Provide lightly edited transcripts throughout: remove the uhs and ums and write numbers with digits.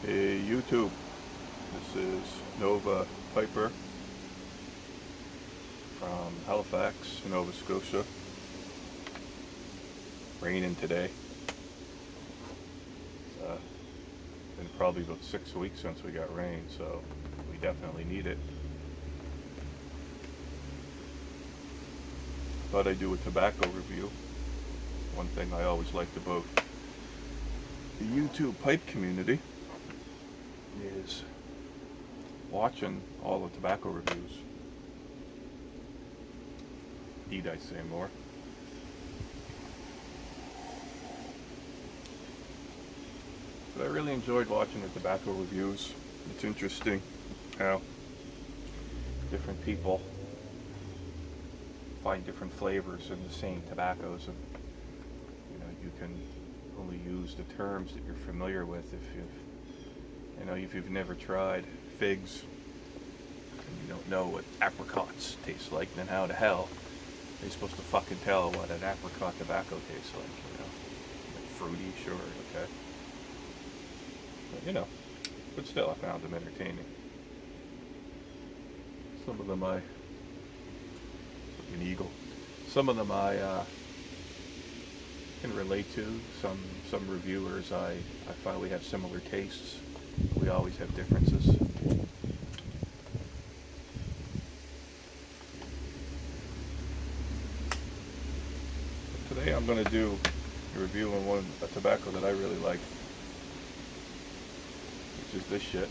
Hey YouTube, this is Nova Piper from Halifax, Nova Scotia. Raining today. It's been probably about 6 weeks since we got rain, so we definitely need it. Thought I'd do a tobacco review. One thing I always liked about the YouTube pipe community is watching all the tobacco reviews. Need I say more? But I really enjoyed watching the tobacco reviews. It's interesting how different people find different flavors in the same tobaccos, and you can only use the terms that you're familiar with. If you've never tried figs and you don't know what apricots taste like, then how the hell are you supposed to fucking tell what an apricot tobacco tastes like fruity, sure, okay, but still I found them entertaining. Some of them an eagle. Some of them I can relate to. Some reviewers I find we have similar tastes. We always have differences. Today I'm going to do a review on a tobacco that I really like, which is this shit.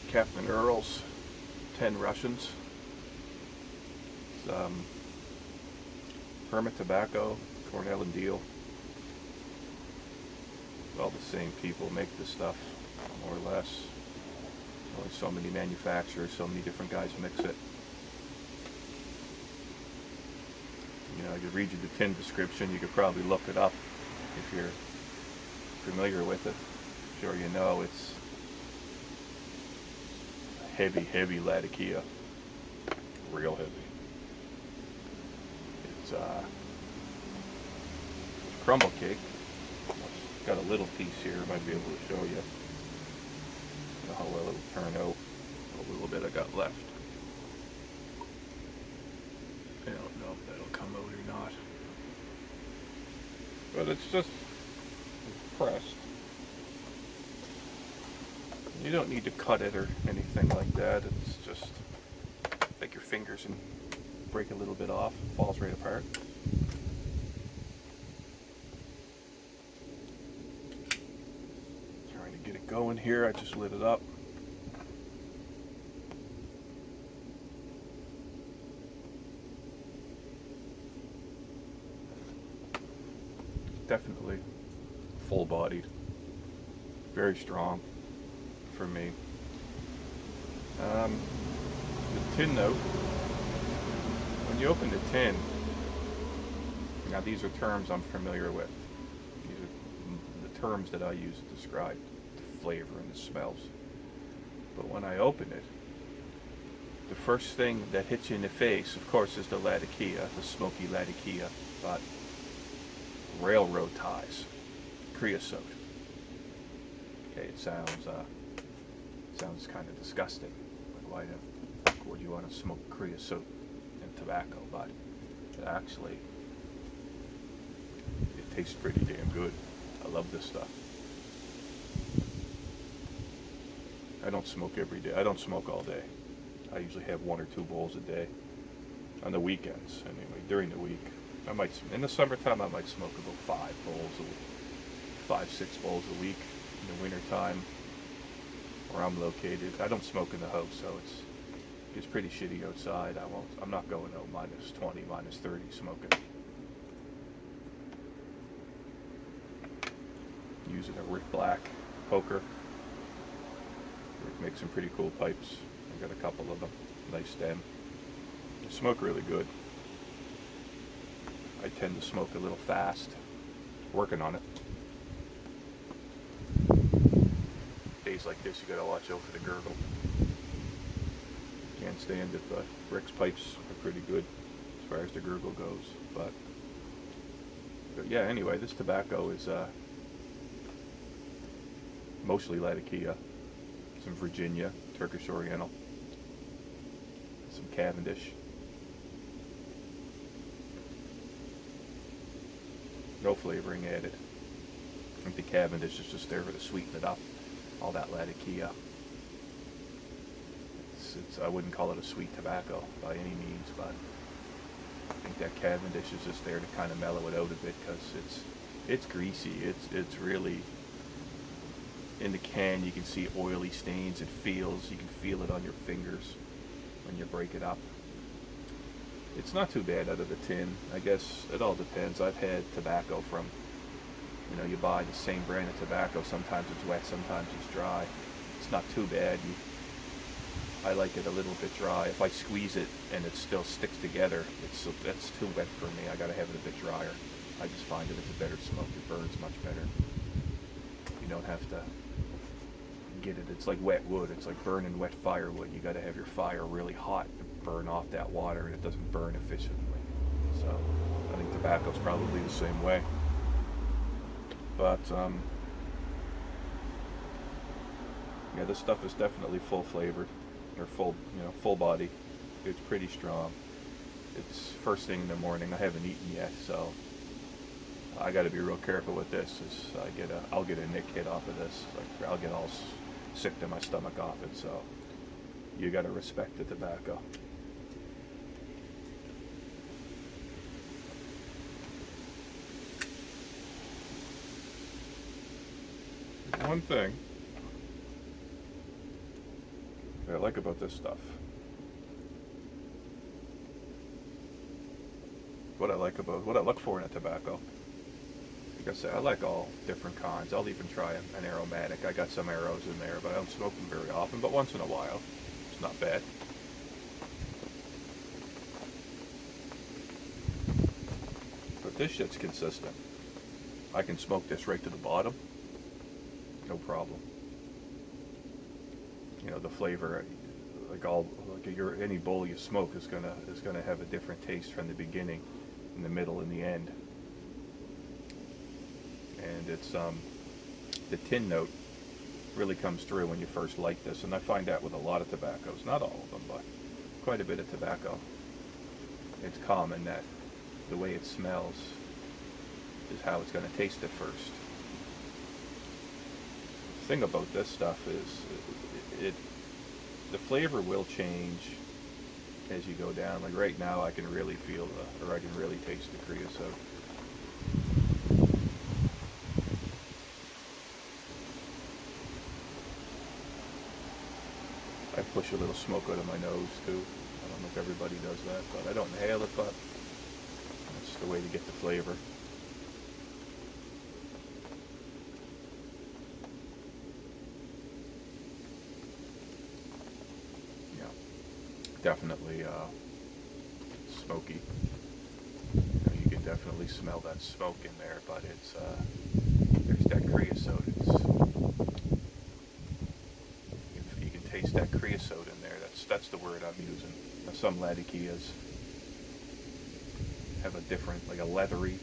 Captain Earl's 10 Russians. It's Hermit Tobacco, Cornell and Deal. All the same people make this stuff, more or less. Only so many manufacturers, so many different guys mix it. I could read you the tin description. You could probably look it up if you're familiar with it. I'm sure you know it's heavy Latakia. Real heavy. It's crumble cake. Got a little piece here. Might be able to show you. How well it'll turn out. A little bit I got left. I don't know if that'll come out or not. But it's just pressed. You don't need to cut it or anything like that. It's just take your fingers and break a little bit off. It falls right apart. Trying to get it going here. I just lit it up. Definitely full-bodied, very strong for me. The tin note, when you open the tin, now these are terms I'm familiar with. These are the terms that I use to describe the flavor and the smells. But when I open it, the first thing that hits you in the face, of course, is the Latakia, the smoky Latakia, but railroad ties, creosote. Okay, it sounds kind of disgusting. Like, why the fuck would you want to smoke creosote in tobacco? But actually, it tastes pretty damn good. I love this stuff. I don't smoke every day. I don't smoke all day. I usually have 1 or 2 bowls a day. On the weekends, anyway. During the week, in the summertime, I might smoke about 5 bowls a week, 5-6 bowls a week. In the wintertime, where I'm located, I don't smoke in the house, so it's pretty shitty outside. I'm not going out minus 20, minus 30 smoking. Using a Rick Black poker. Rick makes some pretty cool pipes. I've got a couple of them. Nice stem. They smoke really good. I tend to smoke a little fast. Working on it. Days like this, you gotta watch out for the gurgle. Can't stand it, but Rick's pipes are pretty good as far as the gurgle goes. But yeah, anyway, this tobacco is mostly Latakia, some Virginia, Turkish Oriental, some Cavendish. No flavoring added. I think the Cavendish is just there to sweeten it up. All that Latakia. I wouldn't call it a sweet tobacco by any means, but I think that Cavendish is just there to kind of mellow it out a bit because it's greasy. It's really, in the can you can see oily stains. You can feel it on your fingers when you break it up. It's not too bad out of the tin. I guess it all depends. I've had tobacco from, you buy the same brand of tobacco. Sometimes it's wet, sometimes it's dry. It's not too bad. I like it a little bit dry. If I squeeze it and it still sticks together, that's too wet for me. I gotta have it a bit drier. I just find that it's a better smoke. It burns much better. You don't have to get it. It's like wet wood. It's like burning wet firewood. You gotta have your fire really hot to burn off that water, and it doesn't burn efficiently. So I think tobacco's probably the same way. But yeah, this stuff is definitely full flavored. Or full body. It's pretty strong. It's first thing in the morning. I haven't eaten yet, so I got to be real careful with this. I'll get a nick hit off of this. Like I'll get all sick to my stomach off it. So you got to respect the tobacco. One thing that I like about this stuff, what I look for in a tobacco, like I say, I like all different kinds. I'll even try an aromatic. I got some arrows in there, but I don't smoke them very often, but once in a while. It's not bad. But this shit's consistent. I can smoke this right to the bottom. No problem. The flavor, any bowl you smoke is gonna have a different taste from the beginning, in the middle, and the end. And it's the tin note really comes through when you first light this, and I find that with a lot of tobaccos, not all of them, but quite a bit of tobacco. It's common that the way it smells is how it's going to taste at first. The thing about this stuff is the flavor will change as you go down. Like right now I can really feel I can really taste the creosote. I push a little smoke out of my nose too. I don't know if everybody does that, but I don't inhale it, but that's the way to get the flavor. Yeah, definitely smoky. You can definitely smell that smoke in there, but there's that creosote. You can taste that creosote in there. That's the word I'm using. Now, some Latakias have a different, like a leathery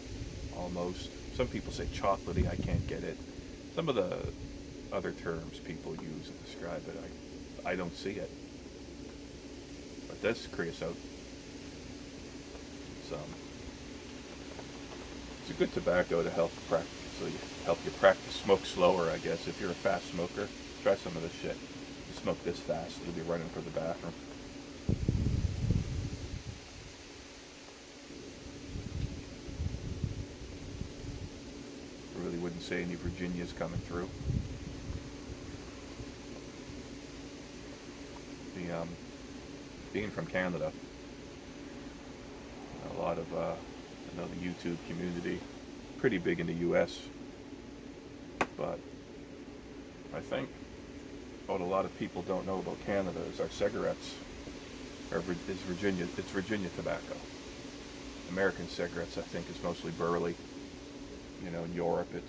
almost. Some people say chocolatey. I can't get it. Some of the other terms people use to describe it, I don't see it. But this creosote, it's a good tobacco to help you practice smoke slower, I guess. If you're a fast smoker, try some of this shit. You smoke this fast, you'll be running for the bathroom. Really wouldn't say any Virginia's coming through. Being from Canada, a lot of I know the YouTube community, pretty big in the U.S. But I think what a lot of people don't know about Canada is our cigarettes. It's Virginia tobacco. American cigarettes, I think, is mostly burley. In Europe, I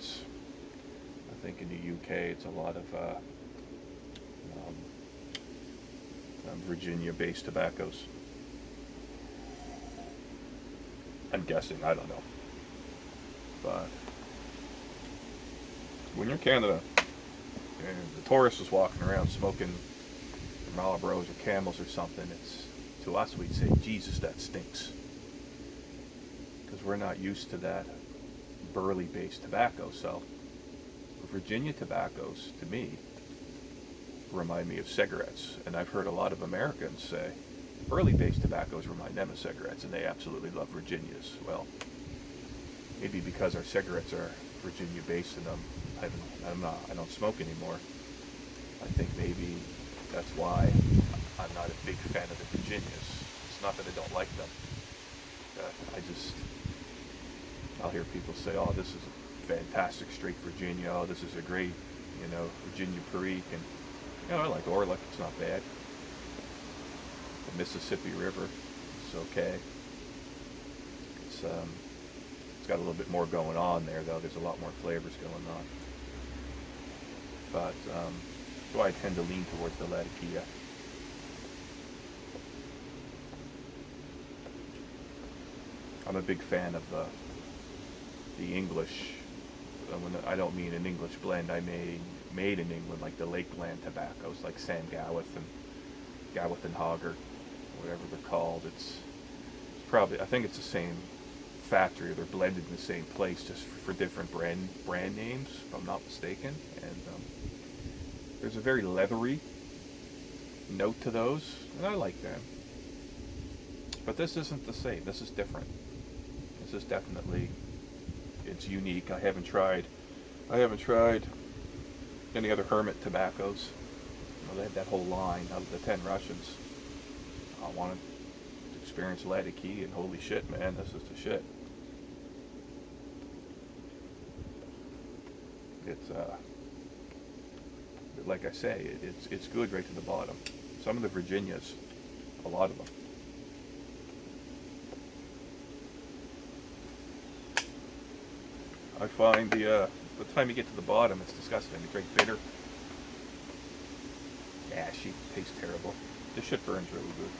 think in the UK, it's a lot of Virginia-based tobaccos. I'm guessing, I don't know. But when you're in Canada, and the tourist was walking around smoking Marlboros or Camels or something, it's, to us we'd say, Jesus, that stinks. Because we're not used to that burley-based tobacco. So Virginia tobaccos, to me, remind me of cigarettes. And I've heard a lot of Americans say burley-based tobaccos remind them of cigarettes, and they absolutely love Virginias. Well, maybe because our cigarettes are Virginia-based, and I don't smoke anymore. I think maybe that's why I'm not a big fan of the Virginias. It's not that I don't like them. I'll hear people say, "Oh, this is a fantastic straight Virginia. Oh, this is a great, Virginia Perique." And I like Orlick. It's not bad. The Mississippi River is okay. It's got a little bit more going on there, though. There's a lot more flavors going on. But so I tend to lean towards the Latakia. I'm a big fan of the English. When I don't mean an English blend, I mean made in England, like the Lakeland tobaccos, like Sam Gawith and Hogger, whatever they're called. It's probably, I think it's the same factory. They're blended in the same place, just for different brand names, if I'm not mistaken. And there's a very leathery note to those, and I like them. But this isn't the same. This is different. This is definitely, it's unique. I haven't tried any other hermit tobaccos. They had that whole line of the 10 Russians. I wanted to experience Latakia, and holy shit, man, this is the shit. It's like I say, it's good right to the bottom. Some of the Virginias, a lot of them. I find the time you get to the bottom, it's disgusting. The great bitter, ashy, tastes terrible. This shit burns really good.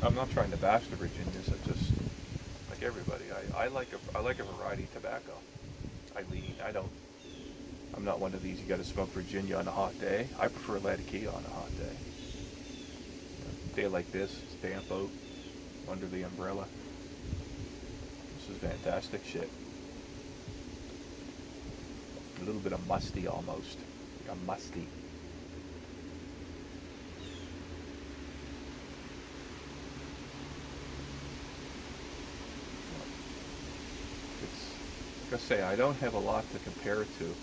I'm not trying to bash the Virginias. I just, like everybody, I like a variety of tobacco. I'm not one of these, you got to smoke Virginia on a hot day. I prefer Latakia on a hot day. A day like this, it's damp out, under the umbrella. This is fantastic shit. A little bit of musty almost. Like a musty. Like I say, I don't have a lot to compare it to.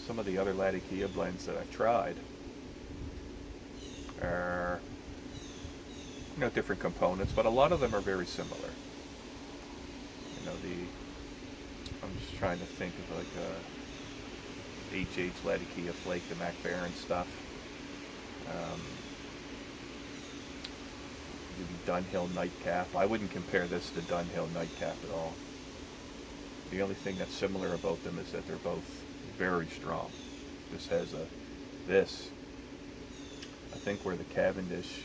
Some of the other Latakia blends that I've tried are, different components, but a lot of them are very similar. I'm just trying to think of like HH Latakia Flake, the Mac Baron stuff. Maybe Dunhill Nightcap. I wouldn't compare this to Dunhill Nightcap at all. The only thing that's similar about them is that they're both very strong. This has I think where the Cavendish,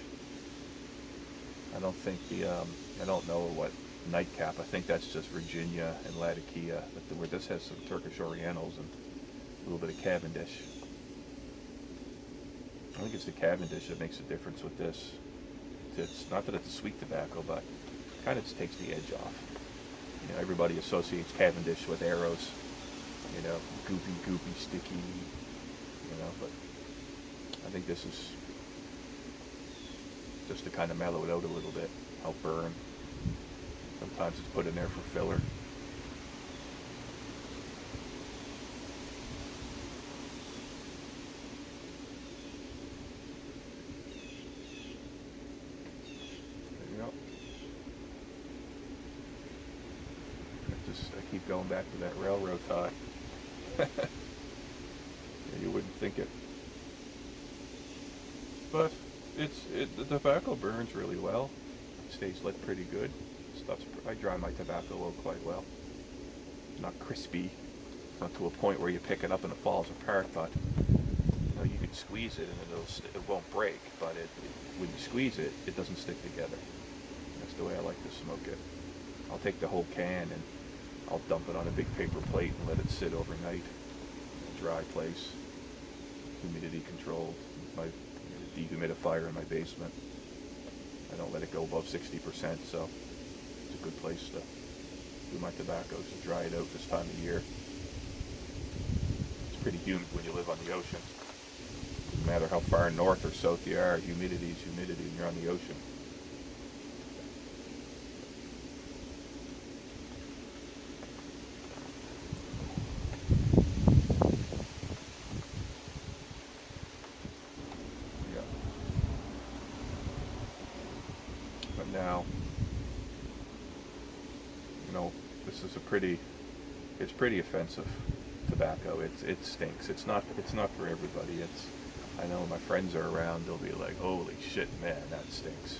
I don't know what Nightcap, I think that's just Virginia and Latakia, but where this has some Turkish Orientals and a little bit of Cavendish. I think it's the Cavendish that makes a difference with this. It's not that it's a sweet tobacco, but it kind of just takes the edge off. Everybody associates Cavendish with arrows, goopy, sticky, but I think this is just to kind of mellow it out a little bit, help burn. Sometimes it's put in there for filler. There you go. I keep going back to that railroad tie. You wouldn't think it. But the tobacco burns really well. It stays lit pretty good. I dry my tobacco out quite well. It's not crispy, not to a point where you pick it up and it falls apart, but you can squeeze it and it won't break, but when you squeeze it, it doesn't stick together. That's the way I like to smoke it. I'll take the whole can and I'll dump it on a big paper plate and let it sit overnight in a dry place, humidity controlled. My dehumidifier in my basement. I don't let it go above 60%, so it's a good place to do my tobaccos, to dry it out this time of year. It's pretty humid when you live on the ocean. No matter how far north or south you are, humidity is humidity when you're on the ocean. Yeah. But now, this is it's pretty offensive tobacco. It stinks. It's not for everybody. I know my friends are around, they'll be like, holy shit, man, that stinks.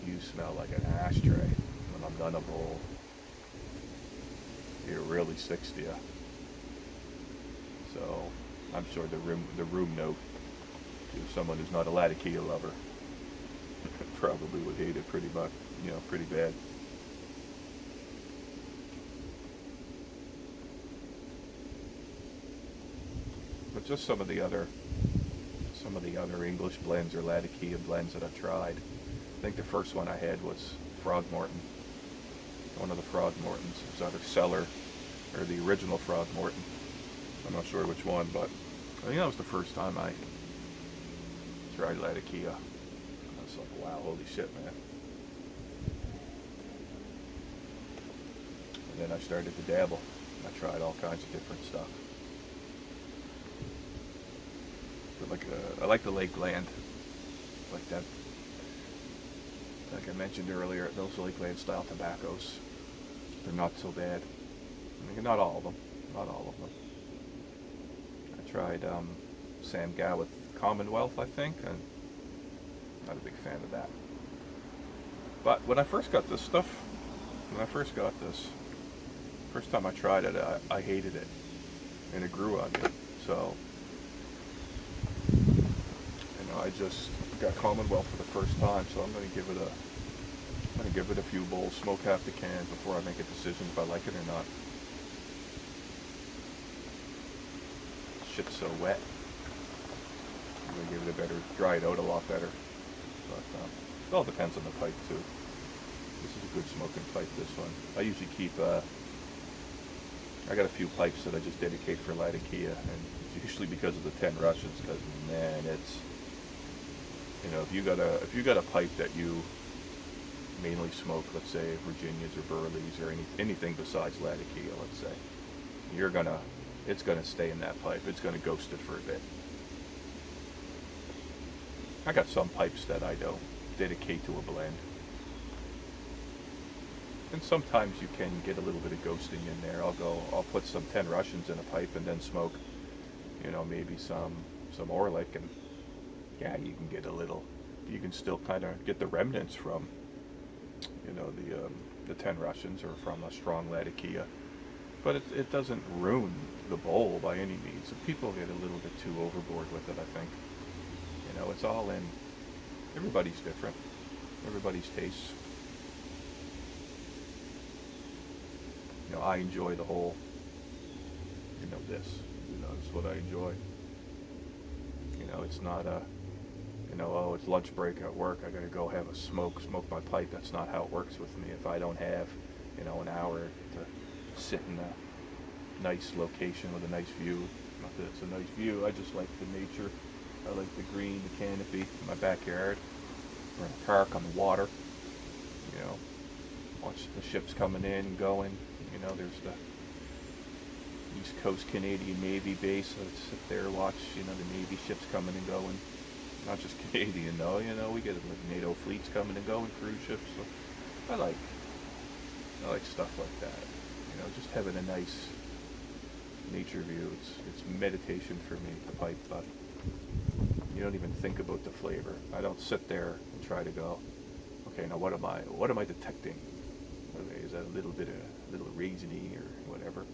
You smell like an ashtray. When I'm done a bowl, it really sticks to you. So I'm sure the room note to someone who's not a Latakia lover probably would hate it pretty much, pretty bad. But just some of the other English blends or Latakia blends that I've tried. I think the first one I had was Frogmorton. One of the Frogmortons. It was either Cellar or the original Frogmorton. I'm not sure which one, but I think that was the first time I tried Latakia. I was like, wow, holy shit, man. And then I started to dabble. I tried all kinds of different stuff. But I like the Lakeland, like that. Like I mentioned earlier, those Lakeland style tobaccos, they're not so bad. I mean, not all of them. I tried Sam Gawith Commonwealth, I think, and not a big fan of that. But when I first got this, first time I tried it, I hated it, and it grew on me. So, I just got Commonwealth for the first time, so I'm going to give it a few bowls, smoke half the can before I make a decision if I like it or not. Shit's so wet. I'm going to give it dry it out a lot better. But it all depends on the pipe too. This is a good smoking pipe, this one. I usually keep, I got a few pipes that I just dedicate for Latakia, and it's usually because of the 10 Russians, because man, it's, if you got a pipe that you mainly smoke, let's say Virginias or Burleys or anything besides Latakia, let's say, it's gonna stay in that pipe. It's gonna ghost it for a bit. I got some pipes that I don't dedicate to a blend, and sometimes you can get a little bit of ghosting in there. I'll put some 10 Russians in a pipe and then smoke, maybe some Orlik, and yeah, you can still kind of get the remnants from, the 10 Russians or from a strong Latakia. But it doesn't ruin the bowl by any means. People get a little bit too overboard with it, I think. It's all in. Everybody's different. Everybody's tastes. I enjoy the whole, this. It's what I enjoy. It's not a, oh, it's lunch break at work, I gotta go have a smoke my pipe. That's not how it works with me. If I don't have, an hour to sit in a nice location with a nice view, not that it's a nice view, I just like the nature. I like the green, the canopy in my backyard. We're in a park on the water, watch the ships coming in and going. There's the East Coast Canadian Navy base. I'd sit there and watch, the Navy ships coming and going. Not just Canadian though, we get NATO fleets coming and going, cruise ships. So I like stuff like that. Just having a nice nature view. It's meditation for me, the pipe, but you don't even think about the flavor. I don't sit there and try to go, okay, now what am I detecting? Okay, is that a little raisiny or whatever?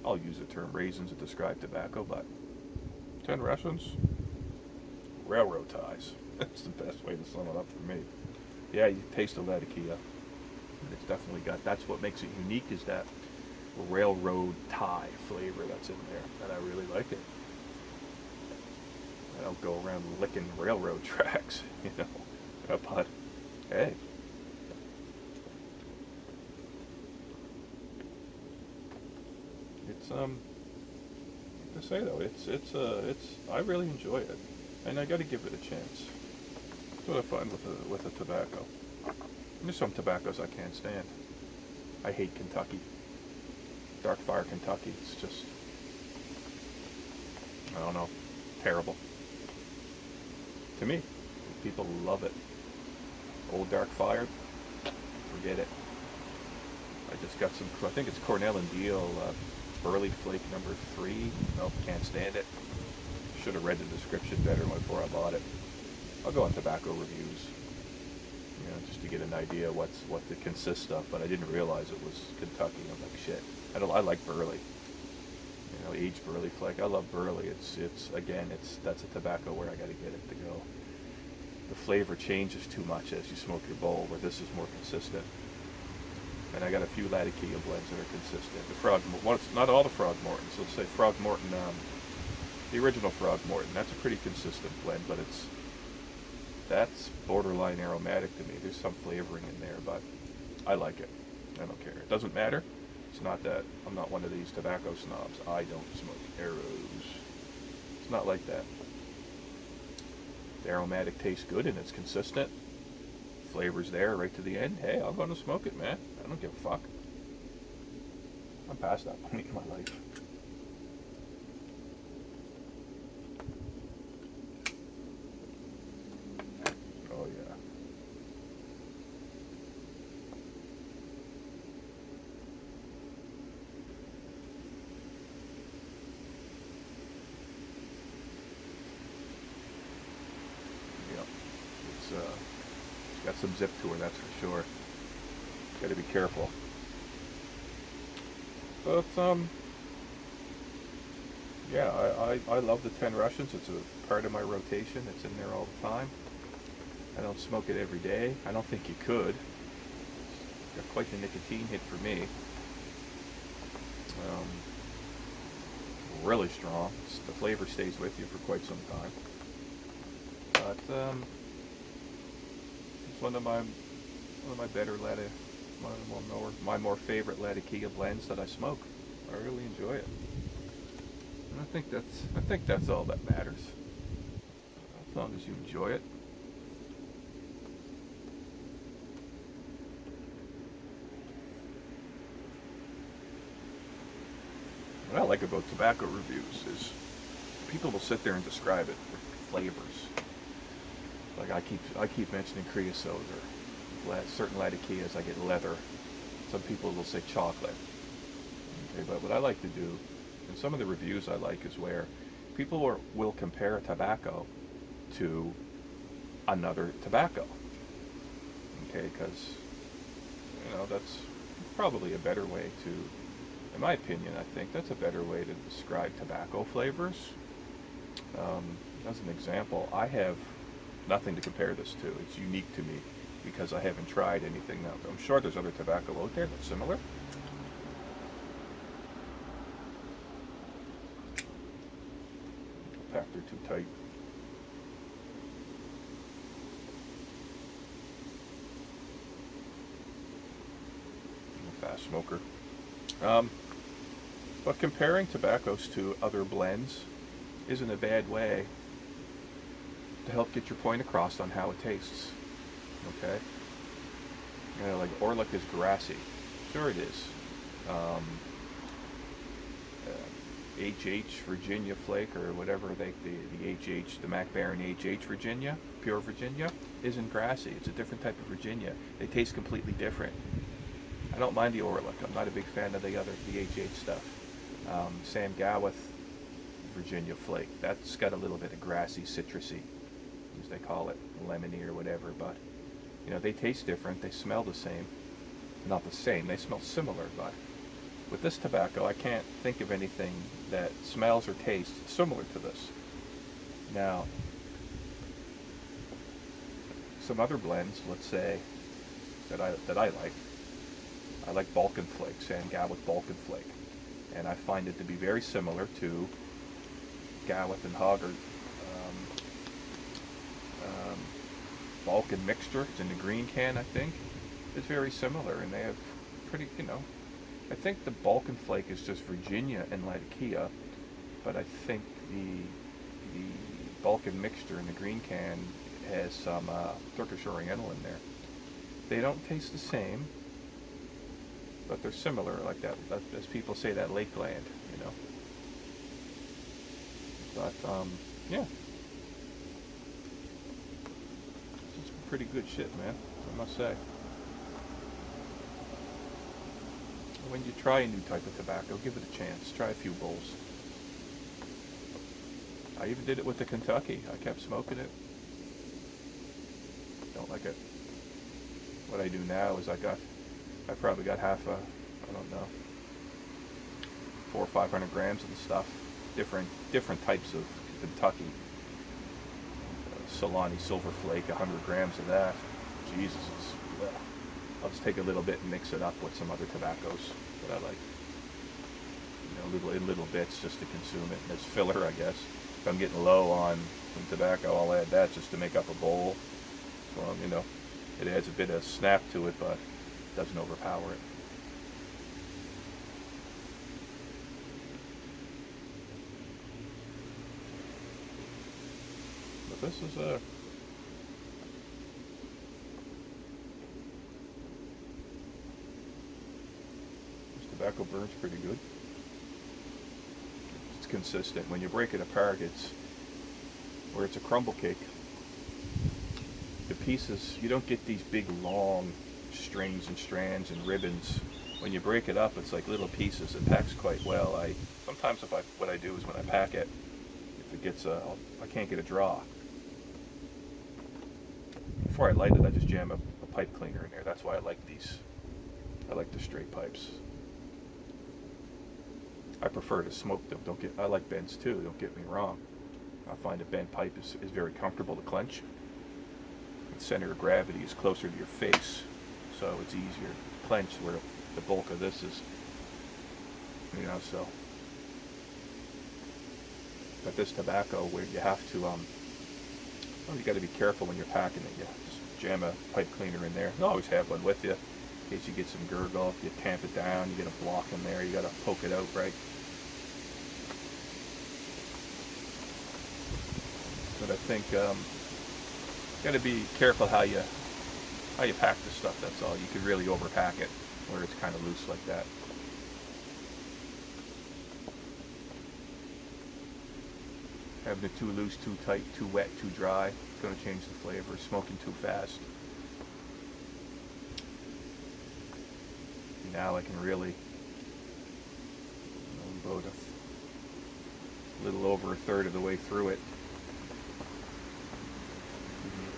I'll use the term raisins to describe tobacco, but 10 Russians, railroad ties. That's the best way to sum it up for me. Yeah, you taste the Latakia. It's definitely got, that's what makes it unique, is that railroad tie flavor that's in there, and I really like it. I don't go around licking railroad tracks, you know. But hey, it's to say though, it's I really enjoy it, and I got to give it a chance. That's what I find with a tobacco. There's some tobaccos I can't stand. I hate Kentucky, Dark Fire Kentucky. It's just, I don't know, terrible. To me, people love it. Old Dark Fire, forget it. I just got some, I think it's Cornell and Deal Burley Flake number 3. Nope, can't stand it. Should have read the description better before I bought it. I'll go on tobacco reviews, you know, just to get an idea what it consists of, but I didn't realize it was Kentucky. I'm like, shit. I like Burley. You know, aged Burley Flake. I love Burley. That's a tobacco where I got to get it to go. The flavor changes too much as you smoke your bowl, where this is more consistent. And I got a few Latakia blends that are consistent. The Frog, well, it's not all the Frog Mortons. Let's say Frog Morton, the original Frog Morton. That's a pretty consistent blend, but that's borderline aromatic to me. There's some flavoring in there, but I like it. I don't care. It doesn't matter. It's not that I'm not one of these tobacco snobs. I don't smoke arrows. It's not like that. The aromatic tastes good and it's consistent. Flavor's there right to the end. Hey, I'm going to smoke it, man. I don't give a fuck. I'm past that point in my life. Oh, yeah. Yep. It's got some zip to her, that's for sure. Got to be careful. But yeah, I love the 10 Russians. It's a part of my rotation. It's in there all the time. I don't smoke it every day. I don't think you could. Got quite the nicotine hit for me. Really strong. The flavor stays with you for quite some time. But it's one of my better my more favorite Latakia blends that I smoke. I really enjoy it. And I think that's all that matters. As long as you enjoy it. What I like about tobacco reviews is people will sit there and describe it with flavors. Like I keep mentioning creosote or certain Latakias. I get leather. Some people will say chocolate. Okay, but what I like to do, and some of the reviews I like, is where people will compare a tobacco to another tobacco. Okay, because that's probably a better way to, in my opinion, I think that's a better way to describe tobacco flavors. As an example, I have nothing to compare this to. It's unique to me because I haven't tried anything now. I'm sure there's other tobacco out there that's similar. Packed her too tight. I'm a fast smoker. But comparing tobaccos to other blends isn't a bad way to help get your point across on how it tastes. Okay? Like Orlick is grassy. Sure it is. HH Virginia Flake or whatever the HH, the Mac Baron HH Virginia, pure Virginia, isn't grassy. It's a different type of Virginia. They taste completely different. I don't mind the Orlick. I'm not a big fan of the HH stuff. Sam Gawith Virginia Flake, that's got a little bit of grassy, citrusy, as they call it, lemony or whatever, but they taste different. They smell the same. Not the same, they smell similar, but with this tobacco, I can't think of anything that smells or tastes similar to this. Now, some other blends, let's say, that I like, I like Balkan Flake, San Gallic Balkan Flake, and I find it to be very similar to Gallic and Hoggard um, Balkan mixture. It's in the green can, I think. It's very similar, and they have pretty, I think the Balkan Flake is just Virginia and Latakia, but I think the Balkan mixture in the green can has some Turkish Oriental in there. They don't taste the same, but they're similar, like that, as people say, that Lakeland, But yeah, it's pretty good shit, man. I must say. When you try a new type of tobacco, give it a chance. Try a few bowls. I even did it with the Kentucky. I kept smoking it. Don't like it. What I do now is I probably got half a, I don't know, 400 or 500 grams of the stuff. Different types of Kentucky. Solani Silver Flake, 100 grams of that. Jesus, I'll just take a little bit and mix it up with some other tobaccos that I like. In little bits just to consume it. And as filler, I guess. If I'm getting low on some tobacco, I'll add that just to make up a bowl. So, it adds a bit of snap to it, but doesn't overpower it. But this is this tobacco burns pretty good. It's consistent. When you break it apart, it's a crumble cake. The pieces, you don't get these big long strings and strands and ribbons. When you break it up, it's like little pieces. It packs quite well. Sometimes what I do is when I pack it, if it gets I can't get a draw. Before I light it, I just jam a pipe cleaner in there. That's why I like these. I like the straight pipes. I prefer to smoke them. I like bends too. Don't get me wrong. I find a bent pipe is very comfortable to clench. The center of gravity is closer to your face, so it's easier to clench, where the bulk of this is, so. But this tobacco, where you have to, you got to be careful when you're packing it. You just jam a pipe cleaner in there. You always have one with you, in case you get some gurgle. If you tamp it down, you get a block in there. You got to poke it out right. But I think got to be careful how you pack the stuff. That's all. You could really overpack it, where it's kind of loose like that. Having it too loose, too tight, too wet, too dry, it's going to change the flavor. Smoking too fast. Now I can really, about a little over a third of the way through it.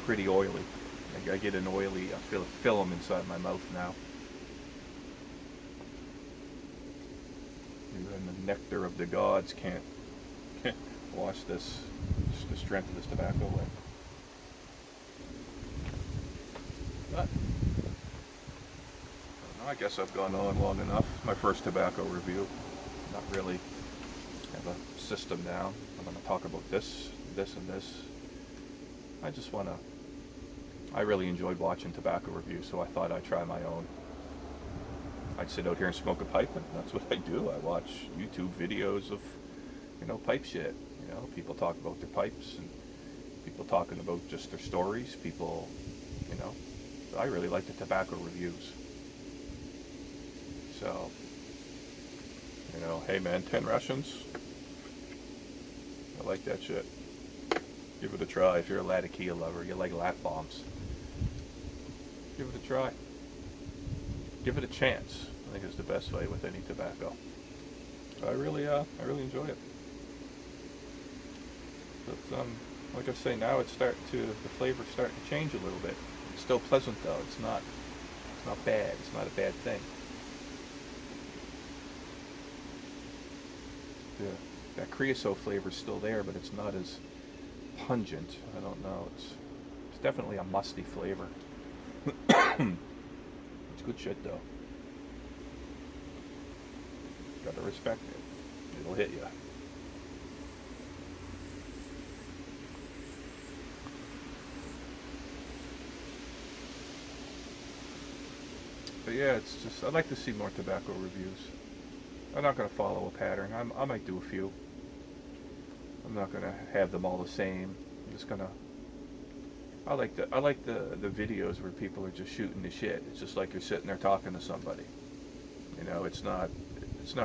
Pretty oily. I get an oily, I feel a film inside my mouth now. Even the nectar of the gods can't wash the strength of this tobacco away. But I guess I've gone on long enough. My first tobacco review. Not really have a system now. I'm going to talk about this, and this. I really enjoyed watching tobacco reviews, so I thought I'd try my own. I'd sit out here and smoke a pipe, and that's what I do. I watch YouTube videos of, pipe shit. People talk about their pipes, and people talking about just their stories. People, I really like the tobacco reviews. So, hey man, 10 Russians. I like that shit. Give it a try if you're a Latakia lover. You like lap bombs. Give it a try. Give it a chance. I think it's the best way with any tobacco. I really enjoy it. But like I say, now the flavor's starting to change a little bit. It's still pleasant though. It's not bad. It's not a bad thing. That creosote flavor's still there, but it's not as pungent. I don't know. It's definitely a musty flavor. It's good shit though. gotta respect it. It'll hit you. But yeah, it's just, I'd like to see more tobacco reviews. I'm not gonna follow a pattern. I might do a few. I'm not gonna have them all the same. I'm just gonna. I like the videos where people are just shooting the shit. It's just like you're sitting there talking to somebody. You know, it's not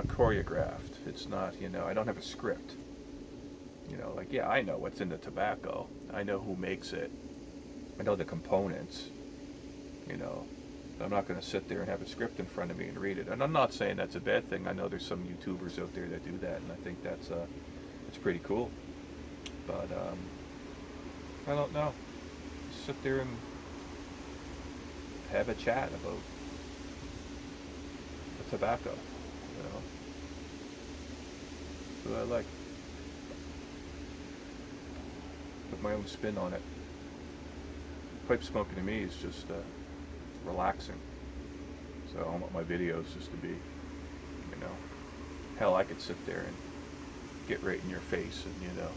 choreographed. It's not, you know, I don't have a script. You know, like, yeah, I know what's in the tobacco. I know who makes it. I know the components. You know, I'm not going to sit there and have a script in front of me and read it. And I'm not saying that's a bad thing. I know there's some YouTubers out there that do that, and I think it's pretty cool. But I don't know. Just sit there and have a chat about the tobacco. You know, that's what I like. Put my own spin on it. Pipe smoking to me is just relaxing. So I want my videos just to be, you know, hell, I could sit there and get right in your face and, you know,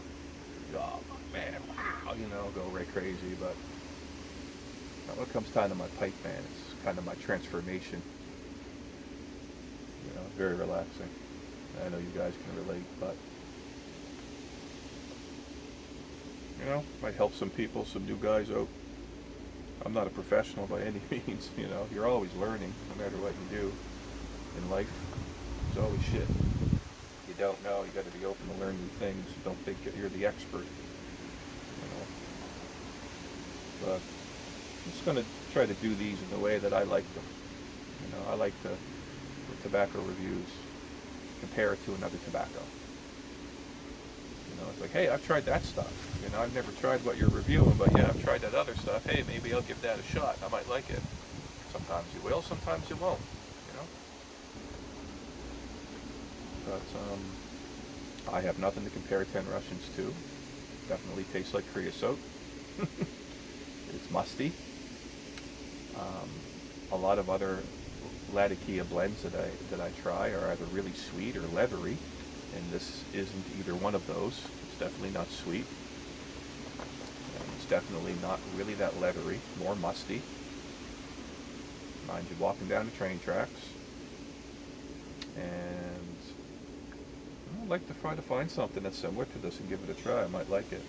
oh man, wow, you know, go right crazy. But when it comes time to my pipe, man, it's kind of my transformation. You know, very relaxing. I know you guys can relate, but you know, might help some people, some new guys out. I'm not a professional by any means, you know. You're always learning, no matter what you do in life. There's always shit you don't know. You got to be open to learn new things. Don't think that you're the expert, you know. But I'm just going to try to do these in the way that I like them. You know, I like to, with tobacco reviews, compare it to another tobacco. You know, it's like, hey, I've tried that stuff. You know, I've never tried what you're reviewing, but yeah, I've tried that other stuff. Hey, maybe I'll give that a shot. I might like it. Sometimes you will, sometimes you won't. You know. But I have nothing to compare 10 Russians to. Definitely tastes like creosote. It's musty. A lot of other Latakia blends that I try are either really sweet or leathery. And this isn't either one of those. It's definitely not sweet. And it's definitely not really that leathery, more musty. Mind you, walking down the train tracks. And I'd like to try to find something that's similar to this and give it a try. I might like it.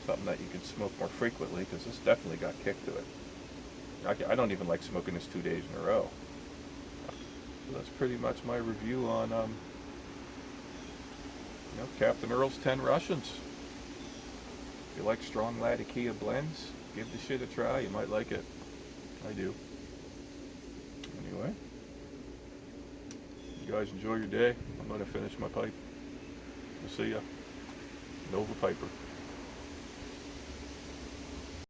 Something that you can smoke more frequently, because this definitely got kick to it. I don't even like smoking this 2 days in a row. So that's pretty much my review on you know, Captain Earl's 10 Russians. If you like strong Latakia blends, give the shit a try. You might like it. I do. Anyway, you guys enjoy your day. I'm going to finish my pipe. We'll see ya. Nova Piper.